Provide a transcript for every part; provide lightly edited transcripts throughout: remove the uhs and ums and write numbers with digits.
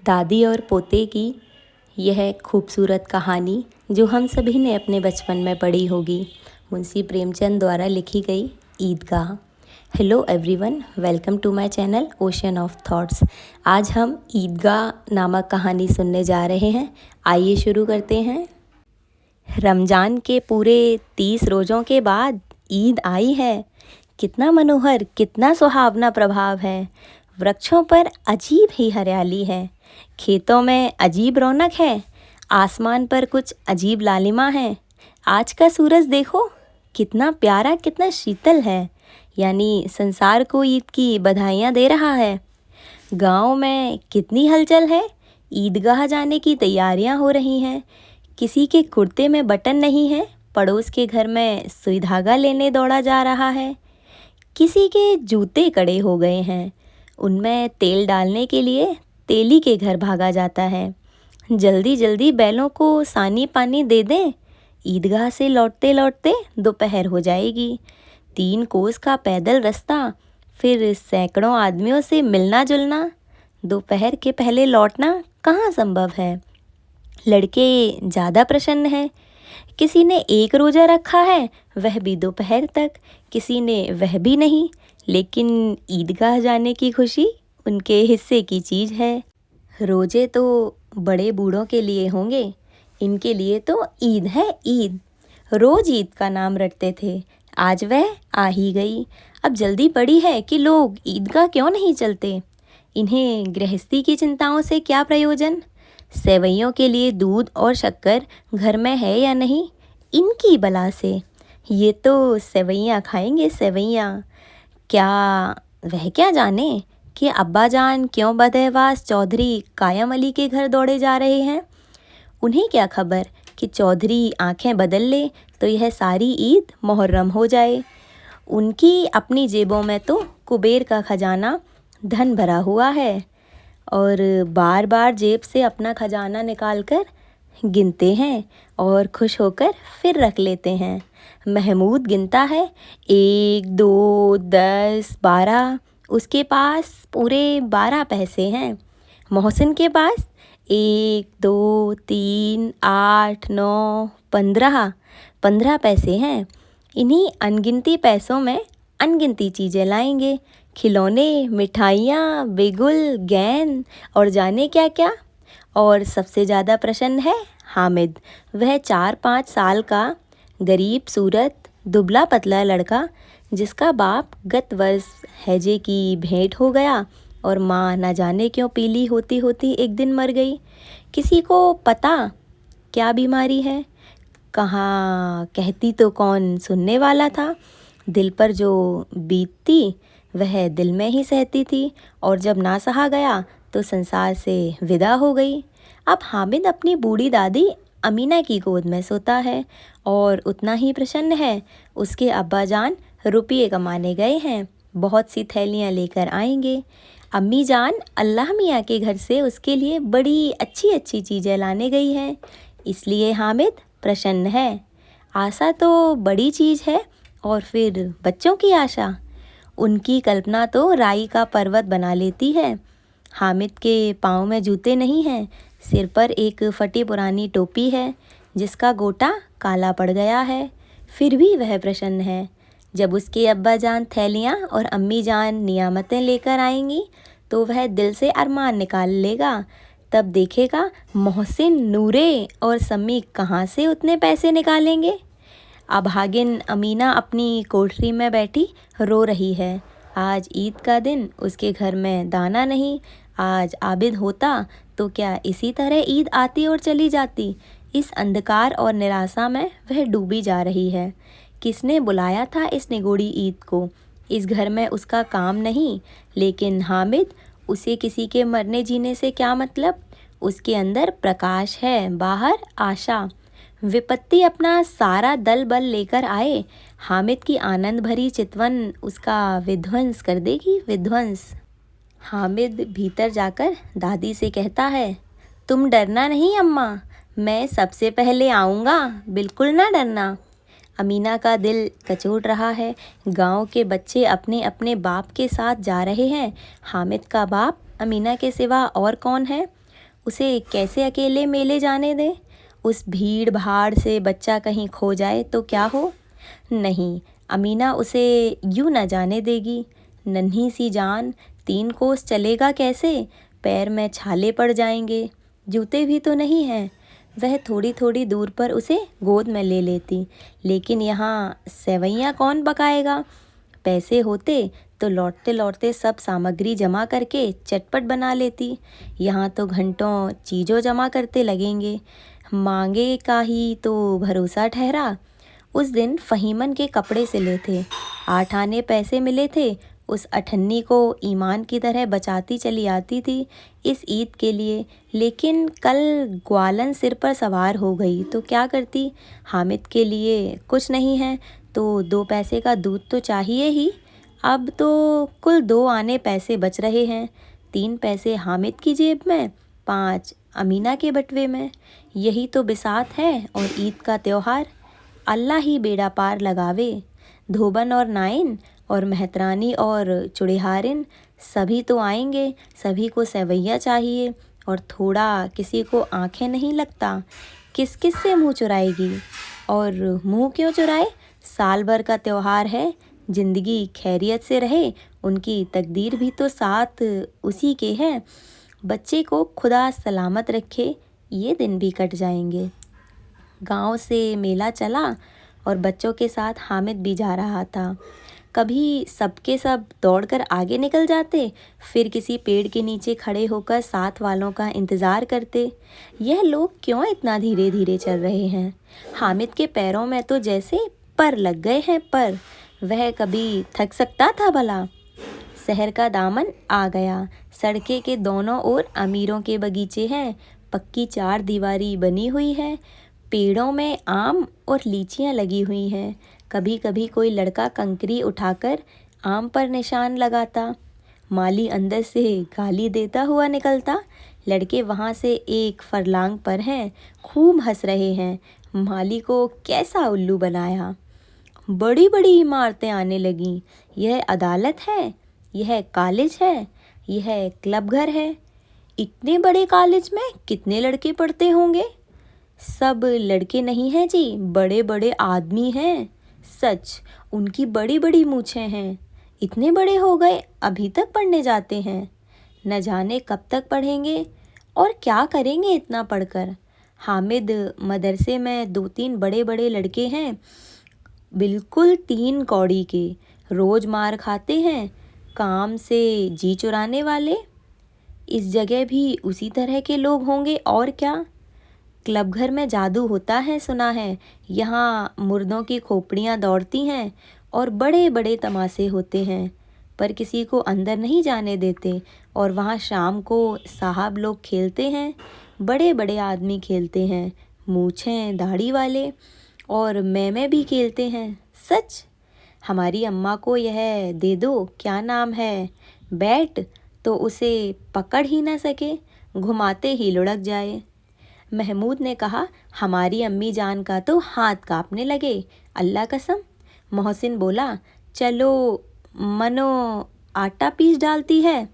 दादी और पोते की यह खूबसूरत कहानी जो हम सभी ने अपने बचपन में पढ़ी होगी, मुंशी प्रेमचंद द्वारा लिखी गई Idgah. Hello everyone, welcome to my channel ocean of thoughts. आज हम ईदगाह नामक कहानी सुनने जा रहे हैं। आइए शुरू करते हैं। रमज़ान के पूरे 30 रोज़ों के बाद ईद आई है। कितना मनोहर, कितना सुहावना प्रभाव है। वृक्षों पर अजीब ही हरियाली है, खेतों में अजीब रौनक है, आसमान पर कुछ अजीब लालिमा है। आज का सूरज देखो, कितना प्यारा, कितना शीतल है, यानी संसार को ईद की बधाइयाँ दे रहा है। गांव में कितनी हलचल है, ईदगाह जाने की तैयारियां हो रही हैं। किसी के कुर्ते में बटन नहीं है, पड़ोस के घर में सुई धागा लेने दौड़ा जा रहा है। किसी के जूते कड़े हो गए हैं, उनमें तेल डालने के लिए तेली के घर भागा जाता है। जल्दी जल्दी बैलों को सानी पानी दे दें, ईदगाह से लौटते लौटते दोपहर हो जाएगी। 3 कोस का पैदल रास्ता, फिर सैकड़ों आदमियों से मिलना जुलना। दोपहर के पहले लौटना कहाँ संभव है। लड़के ज़्यादा प्रसन्न हैं। किसी ने 1 रोज़ा रखा है, वह भी दोपहर तक, किसी ने वह भी नहीं, लेकिन ईदगाह जाने की खुशी उनके हिस्से की चीज़ है। रोज़े तो बड़े बूढ़ों के लिए होंगे, इनके लिए तो ईद है ईद। रोज़ ईद का नाम रटते थे, आज वह आ ही गई। अब जल्दी पड़ी है कि लोग ईदगाह क्यों नहीं चलते। इन्हें गृहस्थी की चिंताओं से क्या प्रयोजन। सेवैयों के लिए दूध और शक्कर घर में है या नहीं, इनकी बला से। ये तो सेवैयाँ खाएंगे, सेवैयाँ। क्या वह क्या जाने कि अब्बा जान क्यों बदहवास चौधरी कायम अली के घर दौड़े जा रहे हैं। उन्हें क्या खबर कि चौधरी आंखें बदल ले तो यह सारी ईद मुहर्रम हो जाए। उनकी अपनी जेबों में तो कुबेर का खजाना धन भरा हुआ है और बार बार जेब से अपना खजाना निकालकर गिनते हैं और खुश होकर फिर रख लेते हैं। महमूद गिनता है 1, 2, 10, 12। उसके पास पूरे 12 पैसे हैं। मोहसिन के पास 1, 2, 3, 8, 9, 15 पैसे हैं। इन्हीं अनगिनती पैसों में अनगिनती चीज़ें लाएंगे, खिलौने, मिठाइयाँ, बिगुल, गेंद और जाने क्या क्या। और सबसे ज़्यादा प्रसन्न है हामिद, वह 4-5 साल का गरीब सूरत दुबला पतला लड़का, जिसका बाप गत वर्ष हैजे की भेंट हो गया और माँ न जाने क्यों पीली होती होती एक दिन मर गई। किसी को पता क्या बीमारी है, कहाँ कहती तो कौन सुनने वाला था। दिल पर जो बीतती वह दिल में ही सहती थी, और जब ना सहा गया तो संसार से विदा हो गई। अब हामिद अपनी बूढ़ी दादी अमीना की गोद में सोता है और उतना ही प्रसन्न है। उसके अब्बा जान रुपये कमाने गए हैं, बहुत सी थैलियाँ लेकर आएंगे। अम्मी जान अल्लाह मियाँ के घर से उसके लिए बड़ी अच्छी अच्छी चीज़ें लाने गई हैं, इसलिए हामिद प्रसन्न है। आशा तो बड़ी चीज़ है, और फिर बच्चों की आशा, उनकी कल्पना तो राई का पर्वत बना लेती है। हामिद के पाँव में जूते नहीं हैं, सिर पर एक फटी पुरानी टोपी है जिसका गोटा काला पड़ गया है, फिर भी वह प्रसन्न है। जब उसके अब्बा जान थैलियाँ और अम्मी जान नियामतें लेकर आएंगी तो वह दिल से अरमान निकाल लेगा। तब देखेगा मोहसिन, नूरे और सम्मी कहाँ से उतने पैसे निकालेंगे। अभागिन अमीना अपनी कोठरी में बैठी रो रही है। आज ईद का दिन, उसके घर में दाना नहीं। आज आबिद होता तो क्या इसी तरह ईद आती और चली जाती। इस अंधकार और निराशा में वह डूबी जा रही है। किसने बुलाया था इस निगोड़ी ईद को। इस घर में उसका काम नहीं, लेकिन हामिद, उसे किसी के मरने जीने से क्या मतलब। उसके अंदर प्रकाश है, बाहर आशा। विपत्ति अपना सारा दल बल लेकर आए, हामिद की आनंद भरी चितवन उसका विध्वंस कर देगी, विध्वंस। हामिद भीतर जाकर दादी से कहता है, तुम डरना नहीं अम्मा, मैं सबसे पहले आऊँगा, बिल्कुल ना डरना। अमीना का दिल कचोट रहा है। गांव के बच्चे अपने अपने बाप के साथ जा रहे हैं। हामिद का बाप अमीना के सिवा और कौन है। उसे कैसे अकेले मेले जाने दें? उस भीड़ भाड़ से बच्चा कहीं खो जाए तो क्या हो? नहीं, अमीना उसे यूं न जाने देगी। नन्ही सी जान 3 कोस चलेगा कैसे? पैर में छाले पड़ जाएंगे, जूते भी तो नहीं हैं। वह थोड़ी थोड़ी दूर पर उसे गोद में ले लेती, लेकिन यहाँ सेवैयाँ कौन पकाएगा? पैसे होते तो लौटते लौटते सब सामग्री जमा करके चटपट बना लेती। यहाँ तो घंटों चीज़ों जमा करते लगेंगे। मांगे का ही तो भरोसा ठहरा। उस दिन फ़हीमन के कपड़े सिले थे, 8 आने पैसे मिले थे। उस अठन्नी को ईमान की तरह बचाती चली आती थी इस ईद के लिए, लेकिन कल ग्वालन सिर पर सवार हो गई तो क्या करती? हामिद के लिए कुछ नहीं है तो 2 पैसे का दूध तो चाहिए ही। अब तो कुल 2 आने पैसे बच रहे हैं, 3 पैसे हामिद की जेब में, 5 अमीना के बटवे में। यही तो बिसात है और ईद का त्योहार। अल्लाह ही बेड़ा पार लगावे। धोबन और नाइन और मेहतरानी और चुड़िहारिन सभी तो आएंगे, सभी को सेवैया चाहिए। और थोड़ा किसी को आंखें नहीं लगता, किस किस से मुंह चुराएगी? और मुंह क्यों चुराए? साल भर का त्योहार है, जिंदगी खैरियत से रहे, उनकी तकदीर भी तो साथ उसी के है। बच्चे को खुदा सलामत रखे, ये दिन भी कट जाएंगे। गांव से मेला चला और बच्चों के साथ हामिद भी जा रहा था। कभी सबके सब दौड़कर आगे निकल जाते, फिर किसी पेड़ के नीचे खड़े होकर साथ वालों का इंतज़ार करते। यह लोग क्यों इतना धीरे धीरे चल रहे हैं? हामिद के पैरों में तो जैसे पर लग गए हैं पर। वह कभी थक सकता था भला? शहर का दामन आ गया। सड़के के दोनों ओर अमीरों के बगीचे हैं, पक्की 4 दीवारी बनी हुई है, पेड़ों में आम और लीचियां लगी हुई हैं। कभी कभी कोई लड़का कंकरी उठाकर आम पर निशान लगाता। माली अंदर से गाली देता हुआ निकलता। लड़के वहाँ से 1 फरलांग पर हैं, खूब हंस रहे हैं। माली को कैसा उल्लू बनाया। बड़ी बड़ी इमारतें आने लगीं। यह अदालत है, यह कॉलेज है, यह क्लब घर है। इतने बड़े कॉलेज में कितने लड़के पढ़ते होंगे? सब लड़के नहीं हैं जी, बड़े बड़े आदमी हैं। सच, उनकी बड़ी बड़ी मूछें हैं। इतने बड़े हो गए अभी तक पढ़ने जाते हैं। न जाने कब तक पढ़ेंगे और क्या करेंगे इतना पढ़कर। हामिद मदरसे में 2-3 बड़े बड़े लड़के हैं, बिल्कुल 3 कौड़ी के, रोज मार खाते हैं, काम से जी चुराने वाले। इस जगह भी उसी तरह के लोग होंगे और क्या। क्लब घर में जादू होता है सुना है। यहाँ मुर्दों की खोपड़ियाँ दौड़ती हैं और बड़े बड़े तमाशे होते हैं, पर किसी को अंदर नहीं जाने देते। और वहाँ शाम को साहब लोग खेलते हैं, बड़े बड़े आदमी खेलते हैं, मूछें दाढ़ी वाले, और मैं भी खेलते हैं। सच, हमारी अम्मा को यह दे दो, क्या नाम है, बैट, तो उसे पकड़ ही ना सके, घुमाते ही लुढ़क जाए। महमूद ने कहा, हमारी अम्मी जान का तो हाथ कांपने लगे, अल्लाह कसम। मोहसिन बोला, चलो मनो आटा पीस डालती है,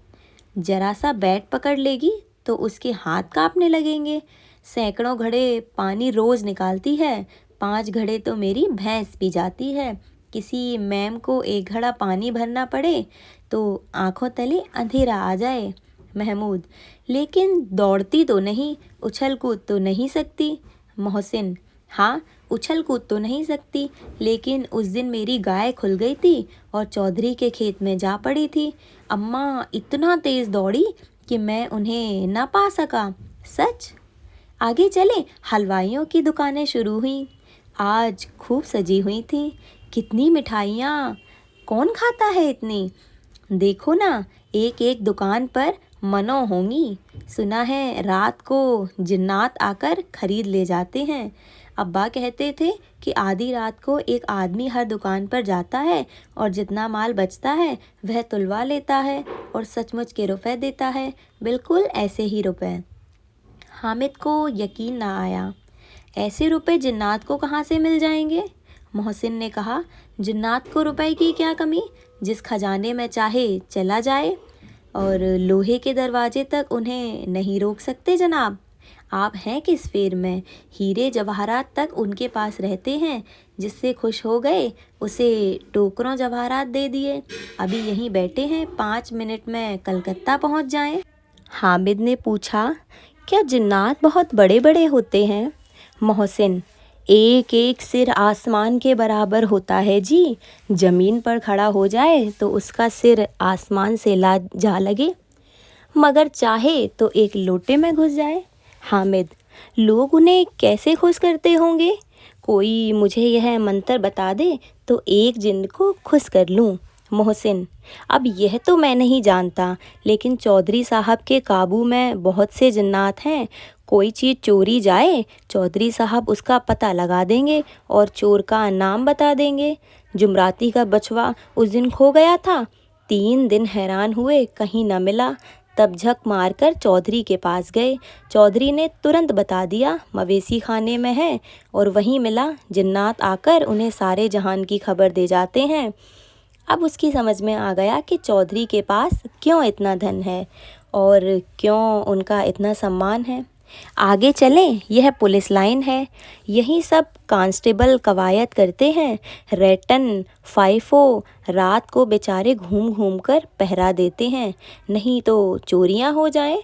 जरा सा बैट पकड़ लेगी तो उसके हाथ कांपने लगेंगे। सैकड़ों घड़े पानी रोज निकालती है, 5 घड़े तो मेरी भैंस पी जाती है। किसी मैम को 1 घड़ा पानी भरना पड़े तो आंखों तले अंधेरा आ जाए। महमूद, लेकिन दौड़ती तो नहीं, उछल कूद तो नहीं सकती। मोहसिन, हाँ उछल कूद तो नहीं सकती, लेकिन उस दिन मेरी गाय खुल गई थी और चौधरी के खेत में जा पड़ी थी। अम्मा इतना तेज दौड़ी कि मैं उन्हें ना पा सका। सच। आगे चले, हलवाइयों की दुकानें शुरू हुई। आज खूब सजी हुई थी। कितनी मिठाइयाँ, कौन खाता है इतनी? देखो ना, एक एक दुकान पर मनो होंगी। सुना है रात को जिन्नात आकर खरीद ले जाते हैं। अब्बा कहते थे कि आधी रात को एक आदमी हर दुकान पर जाता है और जितना माल बचता है वह तुलवा लेता है और सचमुच के रुपए देता है, बिल्कुल ऐसे ही रुपए। हामिद को यकीन ना आया। ऐसे रुपए जिन्नात को कहाँ से मिल जाएंगे? मोहसिन ने कहा, जिन्नात को रुपए की क्या कमी, जिस खजाने में चाहे चला जाए। और लोहे के दरवाजे तक उन्हें नहीं रोक सकते जनाब। आप हैं किस फेर में, हीरे जवाहरात तक उनके पास रहते हैं। जिससे खुश हो गए उसे टोकरों जवाहरात दे दिए। अभी यहीं बैठे हैं, 5 मिनट में कलकत्ता पहुंच जाएं। हामिद ने पूछा, क्या जिन्नात बहुत बड़े बड़े होते हैं? मोहसिन, एक एक सिर आसमान के बराबर होता है जी। जमीन पर खड़ा हो जाए तो उसका सिर आसमान से ला जा लगे, मगर चाहे तो एक लोटे में घुस जाए। हामिद, लोग उन्हें कैसे खुश करते होंगे? कोई मुझे यह मंत्र बता दे तो एक जिन्न को खुश कर लूं। मोहसिन, अब यह तो मैं नहीं जानता, लेकिन चौधरी साहब के काबू में बहुत से जिन्नात हैं। कोई चीज़ चोरी जाए, चौधरी साहब उसका पता लगा देंगे और चोर का नाम बता देंगे। जुमराती का बछवा उस दिन खो गया था, 3 दिन हैरान हुए, कहीं न मिला। तब झक मारकर चौधरी के पास गए। चौधरी ने तुरंत बता दिया, मवेशी खाने में है, और वहीं मिला। जिन्नात आकर उन्हें सारे जहान की खबर दे जाते हैं। अब उसकी समझ में आ गया कि चौधरी के पास क्यों इतना धन है और क्यों उनका इतना सम्मान है। आगे चलें, यह पुलिस लाइन है। यहीं सब कांस्टेबल कवायद करते हैं। रेटन फाइफो रात को बेचारे घूम घूम कर पहरा देते हैं, नहीं तो चोरियां हो जाएं।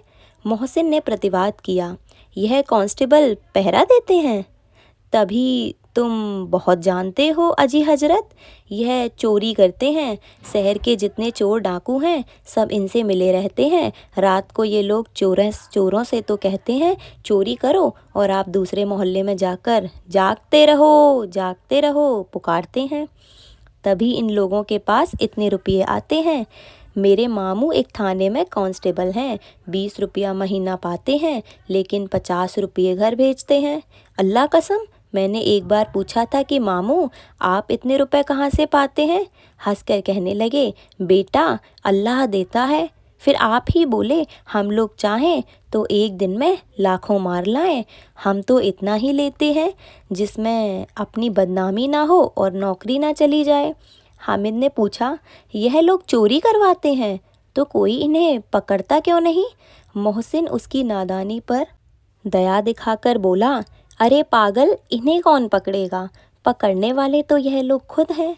मोहसिन ने प्रतिवाद किया, यह कांस्टेबल पहरा देते हैं? तभी तुम बहुत जानते हो अजी हजरत, यह चोरी करते हैं। शहर के जितने चोर डाकू हैं सब इनसे मिले रहते हैं। रात को ये लोग चोरों से तो कहते हैं चोरी करो, और आप दूसरे मोहल्ले में जाकर जागते रहो पुकारते हैं। तभी इन लोगों के पास इतने रुपये आते हैं। मेरे मामू एक थाने में कांस्टेबल हैं, 20 रुपया महीना पाते हैं, लेकिन 50 रुपये घर भेजते हैं। अल्लाह कसम, मैंने एक बार पूछा था कि मामू आप इतने रुपए कहाँ से पाते हैं? हंसकर कहने लगे, बेटा अल्लाह देता है। फिर आप ही बोले, हम लोग चाहें तो एक दिन में लाखों मार लाएं। हम तो इतना ही लेते हैं जिसमें अपनी बदनामी ना हो और नौकरी ना चली जाए। हामिद ने पूछा, यह लोग चोरी करवाते हैं तो कोई इन्हें पकड़ता क्यों नहीं? मोहसिन उसकी नादानी पर दया दिखाकर बोला, अरे पागल, इन्हें कौन पकड़ेगा? पकड़ने वाले तो यह लोग खुद हैं,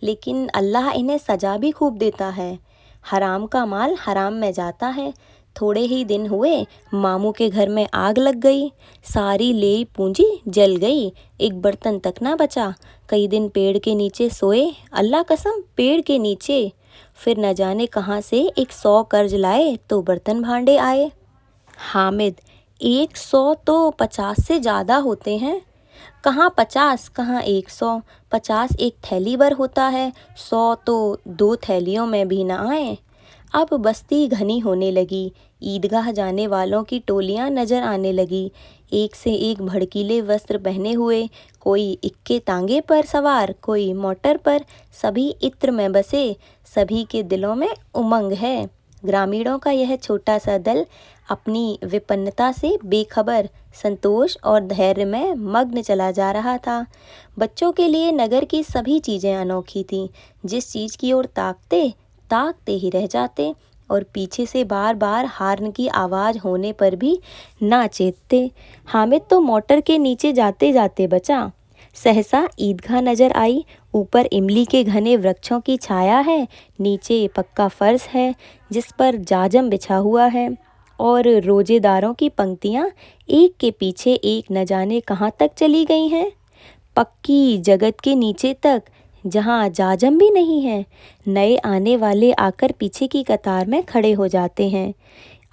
लेकिन अल्लाह इन्हें सजा भी खूब देता है। हराम का माल हराम में जाता है। थोड़े ही दिन हुए, मामू के घर में आग लग गई। सारी लेई पूंजी जल गई, एक बर्तन तक ना बचा। कई दिन पेड़ के नीचे सोए, अल्लाह कसम पेड़ के नीचे। फिर न जाने कहाँ से 100 कर्ज लाए तो बर्तन भांडे आए। हामिद, 100 तो 50 से ज़्यादा होते हैं। कहाँ 50, कहाँ 100। 50 एक थैली भर होता है, 100 तो 2 थैलियों में भी न आए। अब बस्ती घनी होने लगी। ईदगाह जाने वालों की टोलियां नजर आने लगी, एक से एक भड़कीले वस्त्र पहने हुए। कोई इक्के तांगे पर सवार, कोई मोटर पर। सभी इत्र में बसे, सभी के दिलों में उमंग है। ग्रामीणों का यह छोटा सा दल अपनी विपन्नता से बेखबर, संतोष और धैर्य में मग्न चला जा रहा था। बच्चों के लिए नगर की सभी चीज़ें अनोखी थीं। जिस चीज़ की ओर ताकते ही रह जाते, और पीछे से बार बार हार्न की आवाज़ होने पर भी ना चेतते। हामिद तो मोटर के नीचे जाते जाते बचा। सहसा ईदगाह नजर आई। ऊपर इमली के घने वृक्षों की छाया है, नीचे पक्का फर्श है जिस पर जाजम बिछा हुआ है, और रोजेदारों की पंक्तियां एक के पीछे एक न जाने कहाँ तक चली गई हैं। पक्की जगत के नीचे तक, जहाँ जाजम भी नहीं है। नए आने वाले आकर पीछे की कतार में खड़े हो जाते हैं।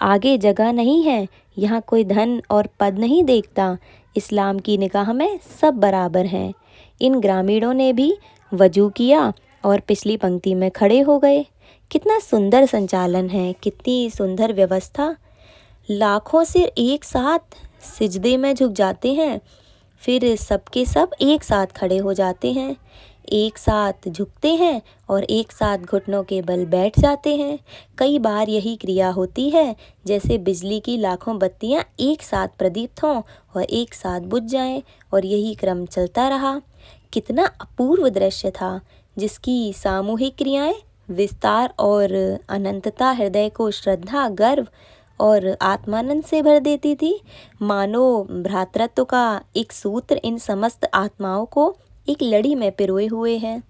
आगे जगह नहीं है, यहाँ कोई धन और पद नहीं देखता। इस्लाम की निगाह में सब बराबर हैं। इन ग्रामीणों ने भी वजू किया और पिछली पंक्ति में खड़े हो गए। कितना सुंदर संचालन है, कितनी सुंदर व्यवस्था। लाखों सिर एक साथ सिजदे में झुक जाते हैं, फिर सबके सब एक साथ खड़े हो जाते हैं। एक साथ झुकते हैं और एक साथ घुटनों के बल बैठ जाते हैं। कई बार यही क्रिया होती है जैसे बिजली की लाखों बत्तियां एक साथ प्रदीप्त हों और एक साथ बुझ जाएं, और यही क्रम चलता रहा। कितना अपूर्व दृश्य था, जिसकी सामूहिक क्रियाएं विस्तार और अनंतता हृदय को श्रद्धा, गर्व और आत्मानंद से भर देती थी। मानो भ्रातृत्व का एक सूत्र इन समस्त आत्माओं को एक लड़ी में पिरोए हुए है।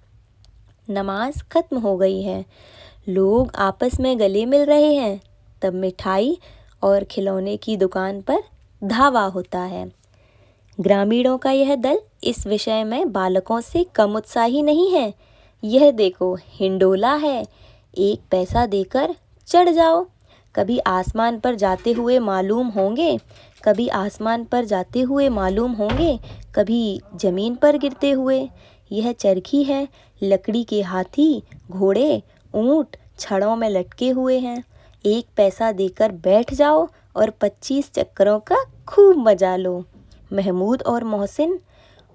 नमाज खत्म हो गई है, लोग आपस में गले मिल रहे हैं, तब मिठाई और खिलौने की दुकान पर धावा होता है। ग्रामीणों का यह दल इस विषय में बालकों से कम उत्साही नहीं है। यह देखो, हिंडोला है, 1 पैसा देकर चढ़ जाओ। कभी आसमान पर जाते हुए मालूम होंगे, कभी आसमान पर जाते हुए मालूम होंगे, कभी जमीन पर गिरते हुए। यह चरखी है, लकड़ी के हाथी, घोड़े, ऊंट छड़ों में लटके हुए हैं। 1 पैसा देकर बैठ जाओ और 25 चक्करों का खूब मजा लो। महमूद और मोहसिन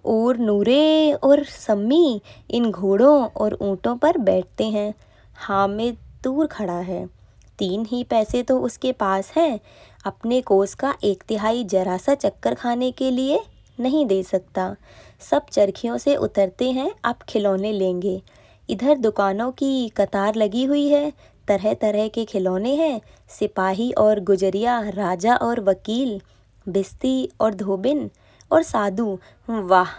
और नूरे और सम्मी इन घोड़ों और ऊँटों पर बैठते हैं। हामिद दूर खड़ा है, 3 ही पैसे तो उसके पास हैं, अपने कोस का 1/3 जरा सा चक्कर खाने के लिए नहीं दे सकता। सब चरखियों से उतरते हैं, अब खिलौने लेंगे। इधर दुकानों की कतार लगी हुई है, तरह तरह के खिलौने हैं, सिपाही और गुजरिया, राजा और वकील, बिस्ती और धोबिन और साधु। वाह,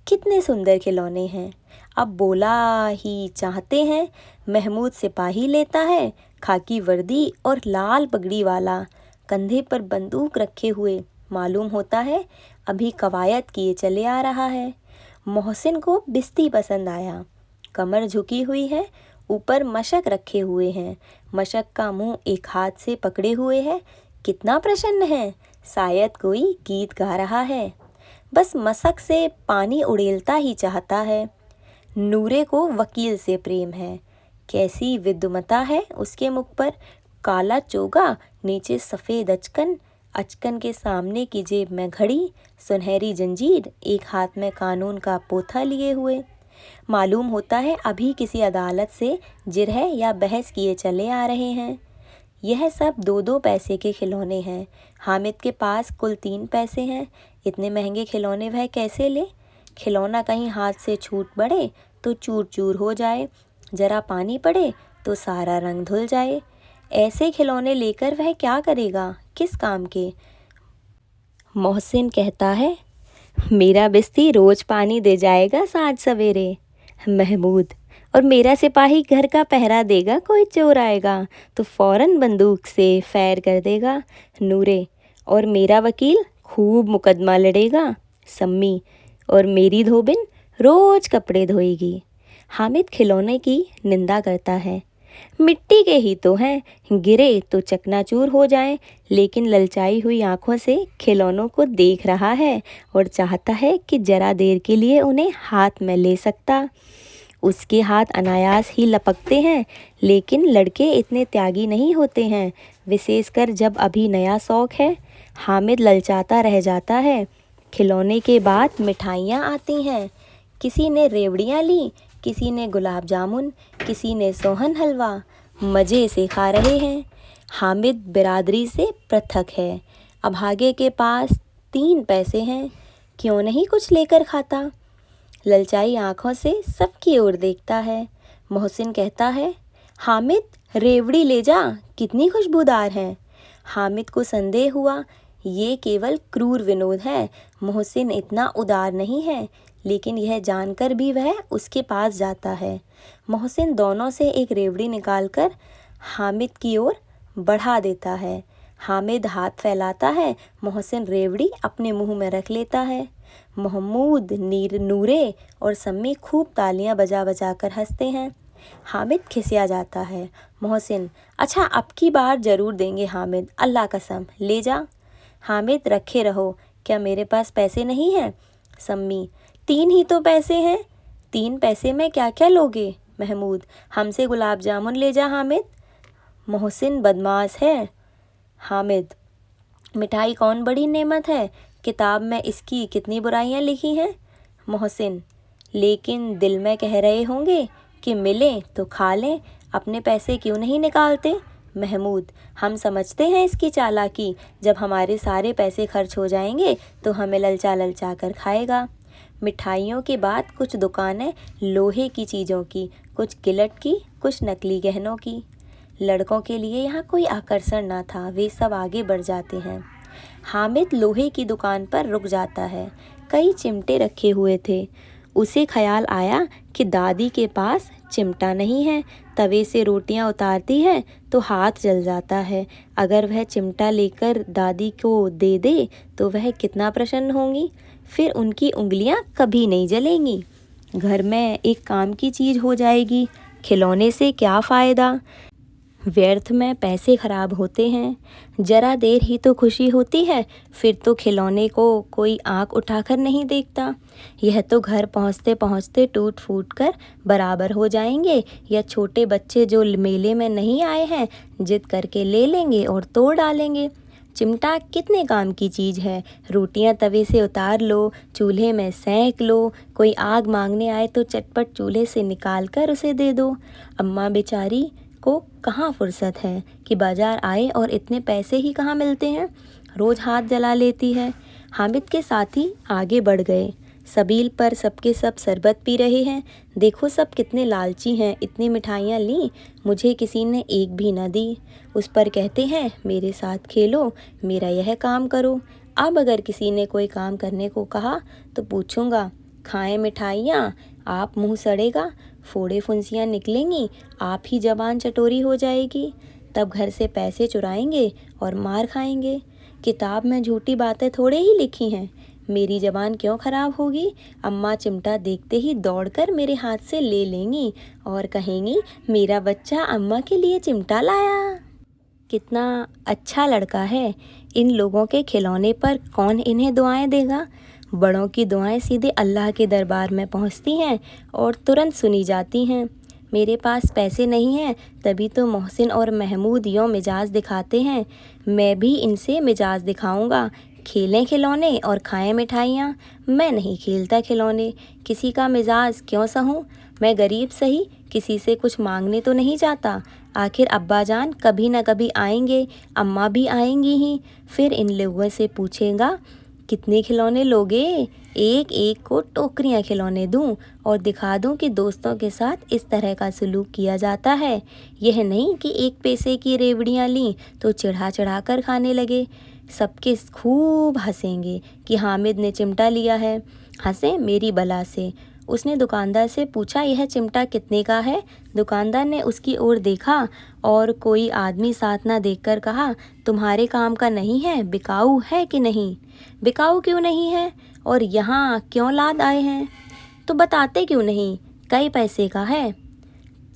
कितने सुंदर खिलौने हैं। अब बोला ही चाहते हैं। महमूद सिपाही लेता है, खाकी वर्दी और लाल पगड़ी वाला, कंधे पर बंदूक रखे हुए, मालूम होता है अभी कवायद किए चले आ रहा है। मोहसिन को बिस्ती पसंद आया, कमर झुकी हुई है, ऊपर मशक रखे हुए हैं, मशक का मुंह एक हाथ से पकड़े हुए है। कितना प्रसन्न है, शायद कोई गीत गा रहा है, बस मशक से पानी उड़ेलता ही चाहता है। नूरे को वकील से प्रेम है, कैसी विद्वमता है उसके मुख पर। काला चोगा, नीचे सफ़ेद अचकन, अचकन के सामने की जेब में घड़ी, सुनहरी जंजीर, एक हाथ में कानून का पोथा लिए हुए। मालूम होता है अभी किसी अदालत से जिरह या बहस किए चले आ रहे हैं। यह सब 2-2 पैसे के खिलौने हैं। हामिद के पास कुल 3 पैसे हैं। इतने महंगे खिलौने वह कैसे ले? खिलौना कहीं हाथ से छूट पड़े तो चूर चूर हो जाए, जरा पानी पड़े तो सारा रंग धुल जाए। ऐसे खिलौने लेकर वह क्या करेगा, किस काम के? मोहसिन कहता है, मेरा बिस्ती रोज पानी दे जाएगा साँझ सवेरे। महमूद, और मेरा सिपाही घर का पहरा देगा, कोई चोर आएगा तो फौरन बंदूक से फैर कर देगा। नूरे, और मेरा वकील खूब मुकदमा लड़ेगा। सम्मी, और मेरी धोबिन रोज कपड़े धोएगी। हामिद खिलौने की निंदा करता है, मिट्टी के ही तो हैं, गिरे तो चकनाचूर हो जाएं, लेकिन ललचाई हुई आंखों से खिलौनों को देख रहा है और चाहता है कि जरा देर के लिए उन्हें हाथ में ले सकता। उसके हाथ अनायास ही लपकते हैं, लेकिन लड़के इतने त्यागी नहीं होते हैं, विशेषकर जब अभी नया शौक है। हामिद ललचाता रह जाता है। खिलौने के बाद मिठाइयाँ आती हैं। किसी ने रेवड़ियाँ ली, किसी ने गुलाब जामुन, किसी ने सोहन हलवा, मज़े से खा रहे हैं। हामिद बिरादरी से पृथक है। अभागे के पास 3 पैसे हैं, क्यों नहीं कुछ लेकर खाता? ललचाई आंखों से सबकी ओर देखता है। मोहसिन कहता है, हामिद रेवड़ी ले जा, कितनी खुशबूदार है। हामिद को संदेह हुआ, ये केवल क्रूर विनोद है, मोहसिन इतना उदार नहीं है, लेकिन यह जानकर भी वह उसके पास जाता है। मोहसिन दोनों से एक रेवड़ी निकालकर हामिद की ओर बढ़ा देता है। हामिद हाथ फैलाता है, मोहसिन रेवड़ी अपने मुंह में रख लेता है। महमूद, नूरे और सम्मी खूब तालियां बजा बजा कर हंसते हैं। हामिद खिसिया जाता है। मोहसिन, अच्छा अब की बार ज़रूर देंगे हामिद, अल्लाह कसम, ले जा। हामिद, रखे रहो, क्या मेरे पास पैसे नहीं हैं? सम्मी, 3 ही तो पैसे हैं, 3 पैसे में क्या क्या लोगे? महमूद, हमसे गुलाब जामुन ले जा हामिद। मोहसिन बदमाश है। हामिद, मिठाई कौन बड़ी नेमत है, किताब में इसकी कितनी बुराइयां लिखी हैं। मोहसिन, लेकिन दिल में कह रहे होंगे कि मिले तो खा लें, अपने पैसे क्यों नहीं निकालते? महमूद, हम समझते हैं इसकी चालाकी, जब हमारे सारे पैसे खर्च हो जाएंगे तो हमें ललचा ललचा कर खाएगा। मिठाइयों के बाद कुछ दुकानें लोहे की चीज़ों की, कुछ गिलट की, कुछ नकली गहनों की। लड़कों के लिए यहाँ कोई आकर्षण ना था, वे सब आगे बढ़ जाते हैं। हामिद लोहे की दुकान पर रुक जाता है। कई चिमटे रखे हुए थे। उसे ख्याल आया कि दादी के पास चिमटा नहीं है। तवे से रोटियां उतारती है तो हाथ जल जाता है। अगर वह चिमटा लेकर दादी को दे दे तो वह कितना प्रसन्न होंगी। फिर उनकी उंगलियां कभी नहीं जलेंगी। घर में एक काम की चीज़ हो जाएगी। खिलौने से क्या फ़ायदा, व्यर्थ में पैसे खराब होते हैं। जरा देर ही तो खुशी होती है, फिर तो खिलौने को कोई आंख उठाकर नहीं देखता। यह तो घर पहुंचते पहुंचते टूट फूट कर बराबर हो जाएंगे, या छोटे बच्चे जो मेले में नहीं आए हैं जिद करके ले लेंगे और तोड़ डालेंगे। चिमटा कितने काम की चीज़ है। रोटियां तवे से उतार लो, चूल्हे में सेंक लो, कोई आग मांगने आए तो चटपट चूल्हे से निकाल कर उसे दे दो। अम्मा बेचारी को कहाँ फुर्सत है कि बाजार आए, और इतने पैसे ही कहाँ मिलते हैं, रोज़ हाथ जला लेती है। हामिद के साथी आगे बढ़ गए। सबील पर सबके सब शरबत पी रहे हैं। देखो सब कितने लालची हैं, इतनी मिठाइयाँ लीं, मुझे किसी ने एक भी न दी। उस पर कहते हैं मेरे साथ खेलो, मेरा यह काम करो। अब अगर किसी ने कोई काम करने को कहा तो पूछूंगा, खाएं मिठाइयाँ, आप मुंह सड़ेगा, फोड़े फुंसियाँ निकलेंगी, आप ही जबान चटोरी हो जाएगी। तब घर से पैसे चुराएंगे और मार खाएंगे। किताब में झूठी बातें थोड़े ही लिखी हैं, मेरी जबान क्यों खराब होगी। अम्मा चिमटा देखते ही दौड़कर मेरे हाथ से ले लेंगी और कहेंगी, मेरा बच्चा अम्मा के लिए चिमटा लाया। कितना अच्छा लड़का है। इन लोगों के खिलौने पर कौन इन्हें दुआएं देगा। बड़ों की दुआएं सीधे अल्लाह के दरबार में पहुंचती हैं और तुरंत सुनी जाती हैं। मेरे पास पैसे नहीं हैं, तभी तो मोहसिन और महमूद यूँ मिजाज दिखाते हैं। मैं भी इनसे मिजाज दिखाऊंगा। खेलें खिलौने और खाएं मिठाइयाँ। मैं नहीं खेलता खिलौने, किसी का मिजाज क्यों सहूँ। मैं गरीब सही, किसी से कुछ मांगने तो नहीं जाता। आखिर अब्बा जान कभी न कभी आएंगे, अम्मा भी आएंगी ही। फिर इन लोगों से पूछेगा, कितने खिलौने लोगे। एक एक को टोकरियां खिलौने दूं और दिखा दूं कि दोस्तों के साथ इस तरह का सलूक किया जाता है। यह नहीं कि एक पैसे की रेवड़ियां लीं तो चढ़ा चढ़ा कर खाने लगे। सबके खूब हंसेंगे कि हामिद ने चिमटा लिया है। हंसे मेरी बला से। उसने दुकानदार से पूछा, यह चिमटा कितने का है। दुकानदार ने उसकी ओर देखा और कोई आदमी साथ ना देखकर कहा, तुम्हारे काम का नहीं है, बिकाऊ है कि नहीं। बिकाऊ क्यों नहीं है, और यहाँ क्यों लाद आए हैं। तो बताते क्यों नहीं, कई पैसे का है।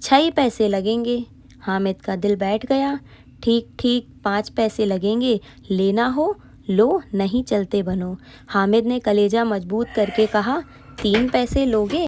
6 पैसे लगेंगे। हामिद का दिल बैठ गया। ठीक ठीक 5 पैसे लगेंगे, लेना हो लो, नहीं चलते बनो। हामिद ने कलेजा मजबूत करके कहा, 3 पैसे लोगे।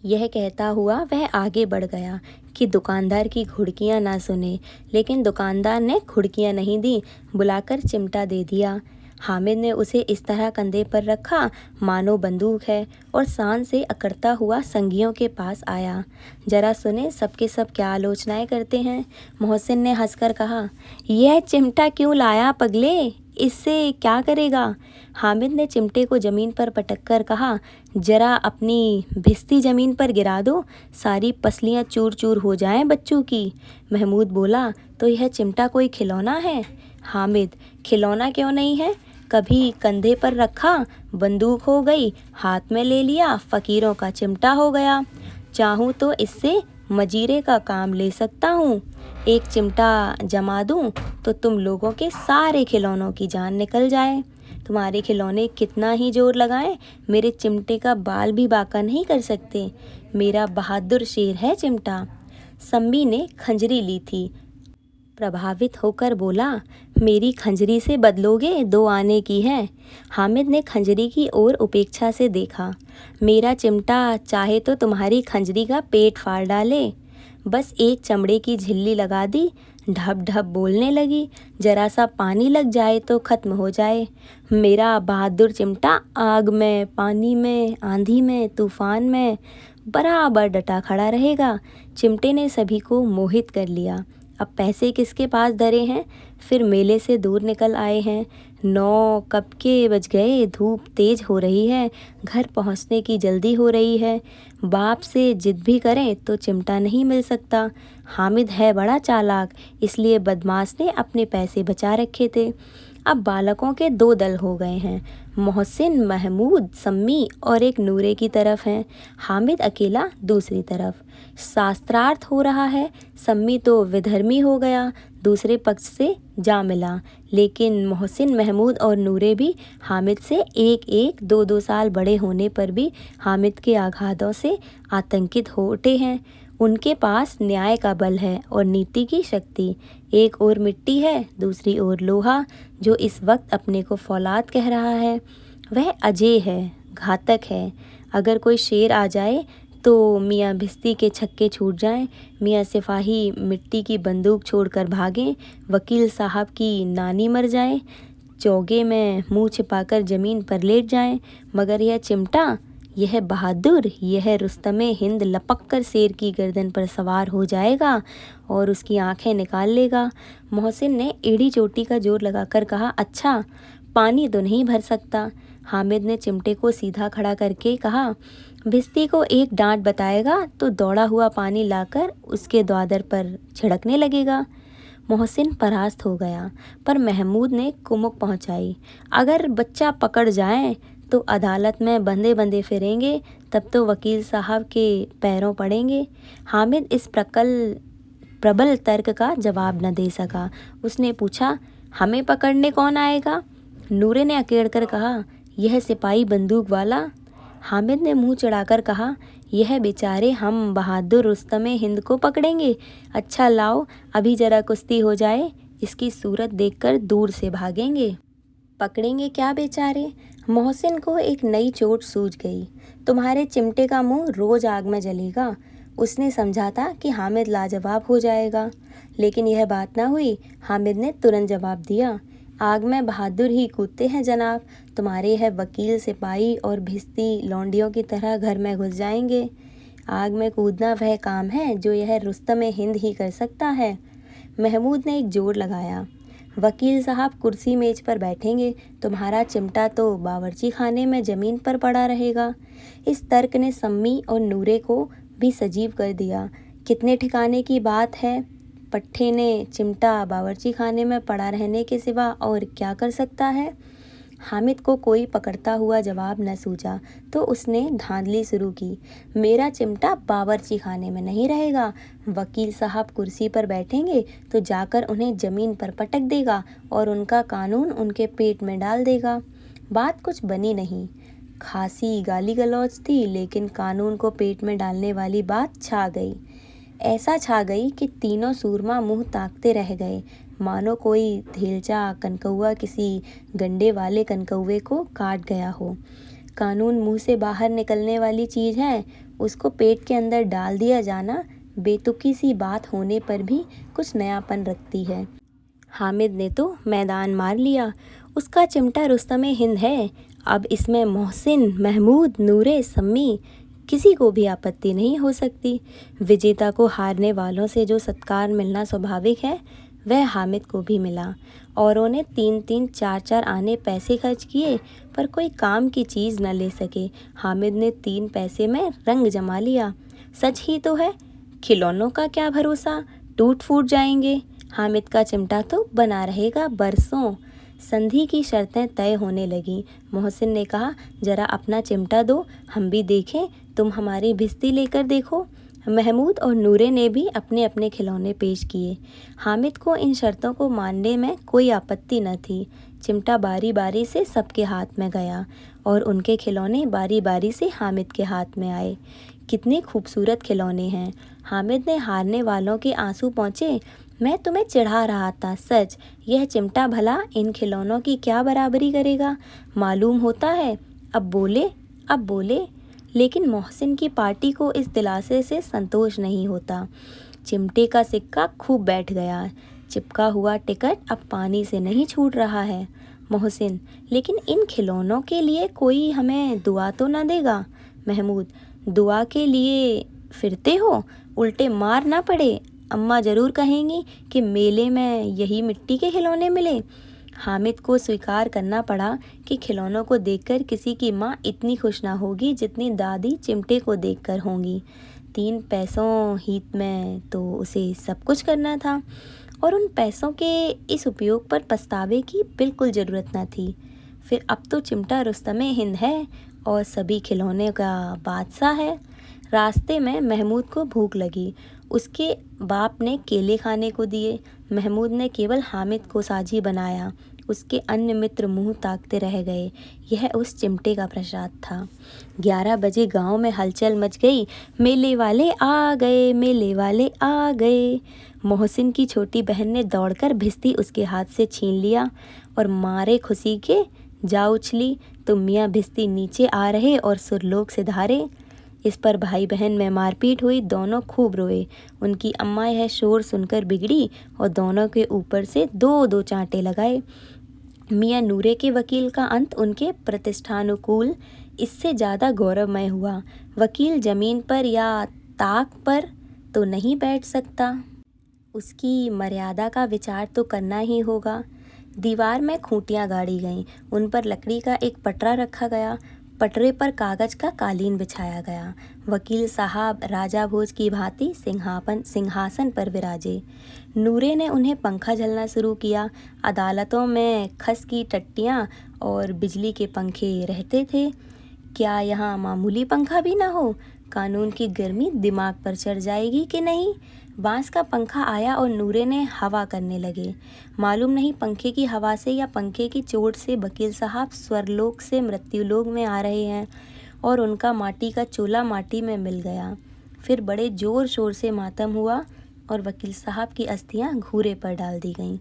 यह कहता हुआ वह आगे बढ़ गया कि दुकानदार की घुड़कियां ना सुने, लेकिन दुकानदार ने घुड़कियां नहीं दी, बुलाकर चिमटा दे दिया। हामिद ने उसे इस तरह कंधे पर रखा मानो बंदूक है, और शान से अकड़ता हुआ संगियों के पास आया। जरा सुने सबके सब क्या आलोचनाएं करते हैं। मोहसिन ने हंसकर कहा, यह चिमटा क्यों लाया पगले, इससे क्या करेगा। हामिद ने चिमटे को ज़मीन पर पटक कर कहा, जरा अपनी भिस्ती ज़मीन पर गिरा दो, सारी पसलियाँ चूर चूर हो जाएं बच्चों की। महमूद बोला, तो यह चिमटा कोई खिलौना है। हामिद, खिलौना क्यों नहीं है, कभी कंधे पर रखा बंदूक हो गई, हाथ में ले लिया फ़कीरों का चिमटा हो गया। चाहूँ तो इससे मजीरे का काम ले सकता हूँ। एक चिमटा जमा दूँ तो तुम लोगों के सारे खिलौनों की जान निकल जाए। तुम्हारे खिलौने कितना ही जोर लगाएं, मेरे चिमटे का बाल भी बाका नहीं कर सकते। मेरा बहादुर शेर है चिमटा। सम्मी ने खंजरी ली थी, प्रभावित होकर बोला, मेरी खंजरी से बदलोगे, 2 आने की है। हामिद ने खंजरी की ओर उपेक्षा से देखा। मेरा चिमटा चाहे तो तुम्हारी खंजरी का पेट फाड़ डाले। बस एक चमड़े की झिल्ली लगा दी, ढप ढप बोलने लगी, जरा सा पानी लग जाए तो ख़त्म हो जाए। मेरा बहादुर चिमटा आग में, पानी में, आंधी में, तूफान में बराबर डटा खड़ा रहेगा। चिमटे ने सभी को मोहित कर लिया। अब पैसे किसके पास धरे हैं। फिर मेले से दूर निकल आए हैं। 9 कब के बज गए, धूप तेज हो रही है, घर पहुंचने की जल्दी हो रही है। बाप से जिद भी करें तो चिमटा नहीं मिल सकता। हामिद है बड़ा चालाक, इसलिए बदमाश ने अपने पैसे बचा रखे थे। अब बालकों के 2 दल हो गए हैं, मोहसिन, महमूद, सम्मी और एक नूरे की तरफ हैं। हामिद अकेला दूसरी तरफ। शास्त्रार्थ हो रहा है। सम्मी तो विधर्मी हो गया, दूसरे पक्ष से जा मिला, लेकिन मोहसिन, महमूद और नूरे भी हामिद से 1-1, 2-2 साल बड़े होने पर भी हामिद के आघातों से आतंकित हो उठे हैं। उनके पास न्याय का बल है और नीति की शक्ति। एक ओर मिट्टी है, दूसरी ओर लोहा, जो इस वक्त अपने को फौलाद कह रहा है। वह अजय है, घातक है। अगर कोई शेर आ जाए तो मियाँ भिस्ती के छक्के छूट जाएं, मियाँ सिपाही मिट्टी की बंदूक छोड़कर भागें, वकील साहब की नानी मर जाए, चौगे में मुंह छिपाकर ज़मीन पर लेट जाएं, मगर यह चिमटा, यह बहादुर, यह रुस्तमे हिंद लपक कर शेर की गर्दन पर सवार हो जाएगा और उसकी आंखें निकाल लेगा। मोहसिन ने एड़ी चोटी का जोर लगाकर कहा, अच्छा, पानी तो नहीं भर सकता। हामिद ने चिमटे को सीधा खड़ा करके कहा, भिस्ती को एक डांट बताएगा तो दौड़ा हुआ पानी लाकर उसके द्वादर पर छिड़कने लगेगा। मोहसिन परास्त हो गया, पर महमूद ने कुमुक पहुंचाई, अगर बच्चा पकड़ जाए तो अदालत में बंधे बंधे फिरेंगे, तब तो वकील साहब के पैरों पड़ेंगे। हामिद इस प्रबल तर्क का जवाब न दे सका। उसने पूछा, हमें पकड़ने कौन आएगा? नूरे ने अकेड़ कर कहा, यह सिपाही बंदूक वाला। हामिद ने मुंह चढ़ाकर कहा, यह बेचारे हम बहादुर रुस्तमे हिंद को पकड़ेंगे। अच्छा लाओ, अभी जरा कुश्ती हो जाए, इसकी सूरत देखकर दूर से भागेंगे। पकड़ेंगे क्या बेचारे? मोहसिन को एक नई चोट सूझ गई। तुम्हारे चिमटे का मुंह रोज आग में जलेगा। उसने समझा था कि हामिद लाजवाब हो जाएगा, लेकिन यह बात ना हुई। हामिद ने तुरंत जवाब दिया, आग में बहादुर ही कूदते हैं जनाब। तुम्हारे यह वकील, सिपाही और भिस्ती लौंडियों की तरह घर में घुस जाएंगे। आग में कूदना वह काम है जो यह रुस्तमे हिंद ही कर सकता है। महमूद ने एक जोर लगाया, वकील साहब कुर्सी मेज पर बैठेंगे, तुम्हारा चिमटा तो बावर्ची खाने में ज़मीन पर पड़ा रहेगा। इस तर्क ने सम्मी और नूरे को भी सजीव कर दिया। कितने ठिकाने की बात है, पट्टे ने चिमटा बावर्ची खाने में पड़ा रहने के सिवा और क्या कर सकता है? हामिद को कोई पकड़ता हुआ जवाब न सूझा, तो उसने धांधली शुरू की, मेरा चिमटा बावर्ची खाने में नहीं रहेगा। वकील साहब कुर्सी पर बैठेंगे तो जाकर उन्हें ज़मीन पर पटक देगा और उनका कानून उनके पेट में डाल देगा। बात कुछ बनी नहीं, खासी गाली गलौज थी, लेकिन कानून को पेट में डालने वाली बात छा गई। ऐसा छा गई कि तीनों सूरमा मुंह ताकते रह गए, मानो कोई धेलचा कनकौआ किसी गंडे वाले कनकौए को काट गया हो। कानून मुंह से बाहर निकलने वाली चीज़ है, उसको पेट के अंदर डाल दिया जाना बेतुकी सी बात होने पर भी कुछ नयापन रखती है। हामिद ने तो मैदान मार लिया। उसका चिमटा रुस्तमे हिंद है। अब इसमें मोहसिन, महमूद, नूरे, सम्मी किसी को भी आपत्ति नहीं हो सकती। विजेता को हारने वालों से जो सत्कार मिलना स्वाभाविक है, वह हामिद को भी मिला। औरों ने 3-3, 4-4 आने पैसे खर्च किए, पर कोई काम की चीज़ न ले सके। हामिद ने 3 पैसे में रंग जमा लिया। सच ही तो है, खिलौनों का क्या भरोसा, टूट फूट जाएंगे। हामिद का चिमटा तो बना रहेगा बरसों। संधि की शर्तें तय होने लगीं। मोहसिन ने कहा, जरा अपना चिमटा दो, हम भी देखें, तुम हमारी भिस्ती लेकर देखो। महमूद और नूरे ने भी अपने अपने खिलौने पेश किए। हामिद को इन शर्तों को मानने में कोई आपत्ति न थी। चिमटा बारी बारी से सबके हाथ में गया और उनके खिलौने बारी बारी से हामिद के हाथ में आए। कितने खूबसूरत खिलौने हैं। हामिद ने हारने वालों के आंसू पोंछे। मैं तुम्हें चिढ़ा रहा था, सच। यह चिमटा भला इन खिलौनों की क्या बराबरी करेगा, मालूम होता है। अब बोले। लेकिन मोहसिन की पार्टी को इस दिलासे से संतोष नहीं होता। चिमटे का सिक्का खूब बैठ गया। चिपका हुआ टिकट अब पानी से नहीं छूट रहा है। मोहसिन, लेकिन इन खिलौनों के लिए कोई हमें दुआ तो न देगा? महमूद, दुआ के लिए फिरते हो, उल्टे मार ना पड़े। अम्मा ज़रूर कहेंगी कि मेले में यही मिट्टी के खिलौने मिले। हामिद को स्वीकार करना पड़ा कि खिलौनों को देखकर किसी की माँ इतनी खुश ना होगी जितनी दादी चिमटे को देखकर होंगी। 3 पैसों हित में तो उसे सब कुछ करना था और उन पैसों के इस उपयोग पर पछतावे की बिल्कुल ज़रूरत न थी। फिर अब तो चिमटा रुस्तमे हिंद है और सभी खिलौने का बादशाह है। रास्ते में महमूद को भूख लगी। उसके बाप ने केले खाने को दिए। महमूद ने केवल हामिद को साझी बनाया। उसके अन्य मित्र मुंह ताकते रह गए। यह उस चिमटे का प्रसाद था। 11 बजे गांव में हलचल मच गई। मेले वाले आ गए, मेले वाले आ गए। मोहसिन की छोटी बहन ने दौड़कर भिश्ती उसके हाथ से छीन लिया और मारे खुशी के जा उछली तो मियाँ भिश्ती नीचे आ रहे और सुरलोक से धारे। इस पर भाई बहन में मारपीट हुई। दोनों खूब रोए। उनकी अम्मा यह शोर सुनकर बिगड़ी और दोनों के ऊपर से 2-2 चांटे लगाए। मियाँ नूरे के वकील का अंत उनके प्रतिष्ठानुकूल इससे ज़्यादा गौरवमय हुआ। वकील ज़मीन पर या ताक पर तो नहीं बैठ सकता, उसकी मर्यादा का विचार तो करना ही होगा। दीवार में खूंटियाँ गाड़ी गईं। उन पर लकड़ी का एक पटरा रखा गया। पटरे पर कागज का कालीन बिछाया गया। वकील साहब राजा भोज की भांति सिंहासन पर विराजे। नूरे ने उन्हें पंखा झलना शुरू किया। अदालतों में खस की टट्टियाँ और बिजली के पंखे रहते थे। क्या यहाँ मामूली पंखा भी ना हो? कानून की गर्मी दिमाग पर चढ़ जाएगी कि नहीं? बांस का पंखा आया और नूरे ने हवा करने लगे। मालूम नहीं पंखे की हवा से या पंखे की चोट से वकील साहब स्वर्लोक से मृत्युलोक में आ रहे हैं और उनका माटी का चोला माटी में मिल गया। फिर बड़े जोर शोर से मातम हुआ और वकील साहब की अस्थियां घूरे पर डाल दी गईं।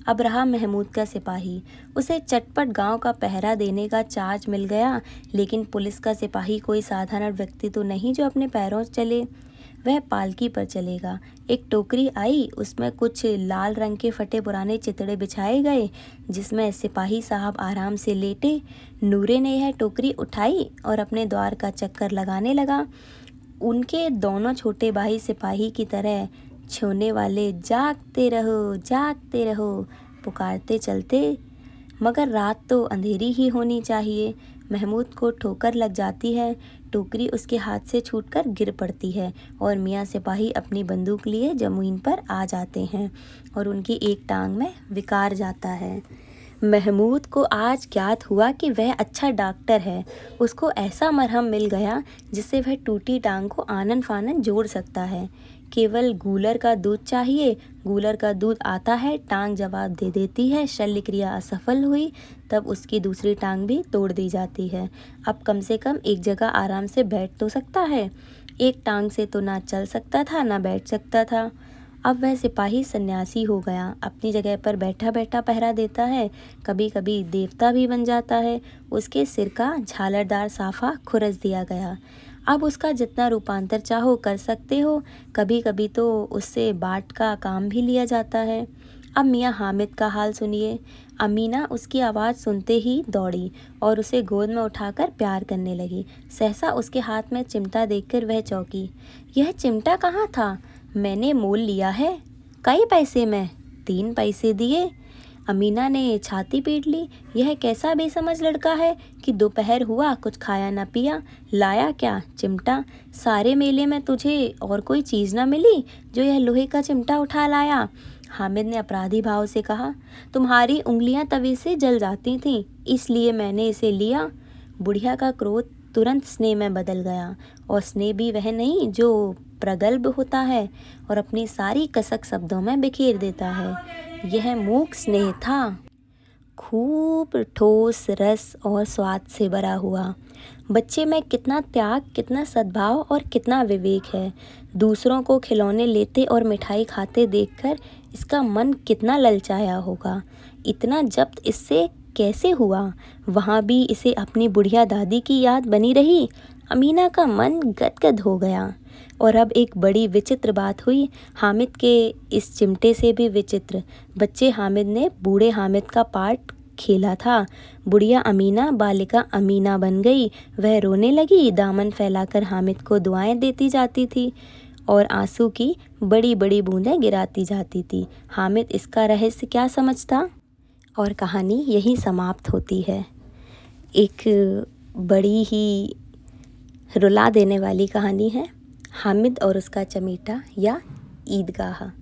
अब रहा महमूद का सिपाही। उसे चटपट गांव का पहरा देने का चार्ज मिल गया। लेकिन पुलिस का सिपाही कोई साधारण व्यक्ति तो नहीं जो अपने पैरों से चले। वह पालकी पर चलेगा। एक टोकरी आई, उसमें कुछ लाल रंग के फटे पुराने चितड़े बिछाए गए जिसमें सिपाही साहब आराम से लेटे। नूरे ने यह टोकरी उठाई और अपने द्वार का चक्कर लगाने लगा। उनके दोनों छोटे भाई सिपाही की तरह छूने वाले जागते रहो पुकारते चलते। मगर रात तो अंधेरी ही होनी चाहिए। महमूद को ठोकर लग जाती है। टोकरी उसके हाथ से छूटकर गिर पड़ती है और मियाँ सिपाही अपनी बंदूक लिए जमीन पर आ जाते हैं और उनकी एक टांग में विकार जाता है। महमूद को आज ज्ञात हुआ कि वह अच्छा डॉक्टर है। उसको ऐसा मरहम मिल गया जिससे वह टूटी टांग को आनन फानन जोड़ सकता है। केवल गूलर का दूध चाहिए। गूलर का दूध आता है, टांग जवाब दे देती है। शल्य क्रिया असफल हुई तब उसकी दूसरी टांग भी तोड़ दी जाती है। अब कम से कम एक जगह आराम से बैठ तो सकता है। एक टांग से तो ना चल सकता था ना बैठ सकता था। अब वह सिपाही सन्यासी हो गया। अपनी जगह पर बैठा बैठा पहरा देता है। कभी कभी देवता भी बन जाता है। उसके सिर का झालरदार साफा खुरस दिया गया। अब उसका जितना रूपांतर चाहो कर सकते हो। कभी कभी तो उससे बाट का काम भी लिया जाता है। अब मियाँ हामिद का हाल सुनिए। अमीना उसकी आवाज़ सुनते ही दौड़ी और उसे गोद में उठाकर प्यार करने लगी। सहसा उसके हाथ में चिमटा देखकर वह चौंकी। यह चिमटा कहाँ था? मैंने मोल लिया है। कई पैसे में? 3 पैसे दिए। अमीना ने छाती पीट ली। यह कैसा बेसमझ लड़का है कि दोपहर हुआ कुछ खाया न पिया। लाया क्या? चिमटा। सारे मेले में तुझे और कोई चीज़ न मिली जो यह लोहे का चिमटा उठा लाया? हामिद ने अपराधी भाव से कहा। तुम्हारी उंगलियां तवे से जल जाती थीं, इसलिए मैंने इसे लिया। बुढ़िया का क्रोध तुरंत स्नेह में बदल गया और स्नेह भी वह नहीं जो प्रगल्भ होता है और अपनी सारी कसक शब्दों में बिखेर देता है। यह मूक स्नेह था, खूब ठोस रस और स्वाद से भरा हुआ। बच्चे में कितना त्याग, कितना सद्भाव और कितना विवेक है। दूसरों को खिलौने लेते और मिठाई खाते देखकर इसका मन कितना ललचाया होगा। इतना जब्त इससे कैसे हुआ? वहाँ भी इसे अपनी बुढ़िया दादी की याद बनी रही। अमीना का मन गदगद हो गया। और अब एक बड़ी विचित्र बात हुई। हामिद के इस चिमटे से भी विचित्र। बच्चे हामिद ने बूढ़े हामिद का पार्ट खेला था। बुढ़िया अमीना बालिका अमीना बन गई। वह रोने लगी, दामन फैलाकर हामिद को दुआएं देती जाती थी और आंसू की बड़ी बड़ी बूंदें गिराती जाती थी। हामिद इसका रहस्य क्या समझता? और कहानी यहीं समाप्त होती है। एक बड़ी ही रुला देने वाली कहानी है, हामिद और उसका चमेटा या ईदगाह।